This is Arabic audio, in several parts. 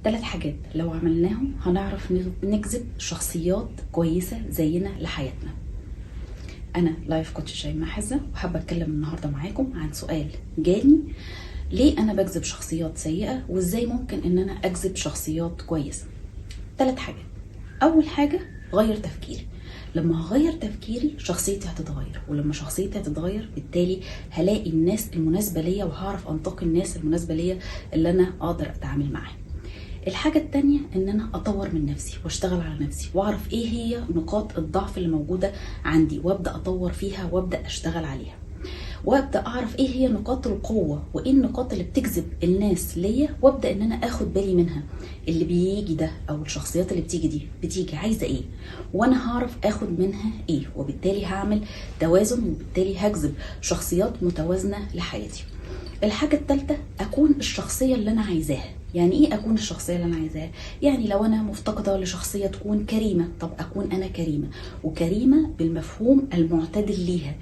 3 حاجات لو عملناهم هنعرف نجذب شخصيات كويسة زينا لحياتنا. أنا لايف كوتش شيماء حزة، وحابة أتكلم النهاردة معاكم عن سؤال جالي: ليه أنا بجذب شخصيات سيئة، وإزاي ممكن إن أنا أجذب شخصيات كويسة؟ 3 حاجات. أول حاجة، غير تفكيري. لما هغير تفكيري شخصيتي هتتغير، ولما شخصيتي هتتغير بالتالي هلاقي الناس المناسبة ليا، وهعرف أنتقي الناس المناسبة ليا اللي أنا أقدر أتعامل معاها. الحاجة التانية ان انا اطور من نفسي واشتغل على نفسي، واعرف ايه هي نقاط الضعف اللي موجودة عندي، وابدأ اطور فيها وابدأ اشتغل عليها، وابدأ اعرف ايه هي نقاط القوة وايه النقاط اللي بتجذب الناس ليا، وابدأ ان انا اخد بالي منها. اللي بيجي ده او الشخصيات اللي بتيجي دي بتيجي عايزة ايه، وانا هعرف اخد منها ايه، وبالتالي هعمل توازن، وبالتالي هجذب شخصيات متوازنة لحياتي. الحاجة الثالثة، اكون الشخصية اللي انا عايزاها. يعني ايه اكون الشخصية اللي انا عايزاها؟ يعني لو انا مفتقدة لشخصية تكون كريمة، طب اكون انا كريمة، وكريمة بالمفهوم المعتدل ليها،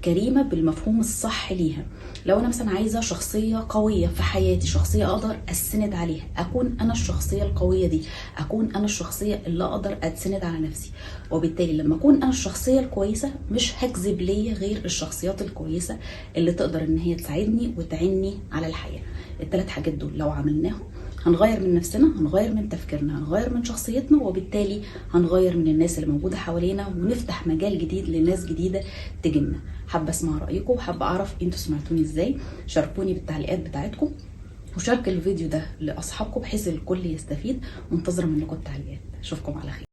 كريمة بالمفهوم الصح ليها. لو انا مثلا عايزة شخصية قوية في حياتي، شخصية اقدر استند عليها، اكون انا الشخصية القوية دي، اكون انا الشخصية اللي اقدر اتسند على نفسي. وبالتالي لما اكون انا الشخصية الكويسة مش هجذب ليا غير الشخصيات الكويسة اللي تقدر ان هي تساعدني وتعني على الحياة. ال3 حاجات دول لو عملناهم هنغير من نفسنا، هنغير من تفكيرنا، هنغير من شخصيتنا، وبالتالي هنغير من الناس اللي موجودة حوالينا، ونفتح مجال جديد لناس جديدة تجينا. حابة اسمع رأيكم، وحابة اعرف انتوا سمعتوني ازاي. شاركوني بالتعليقات بتاعتكم، وشارك الفيديو ده لاصحابكم بحيث الكل يستفيد. منتظرة منكم التعليقات. اشوفكم على خير.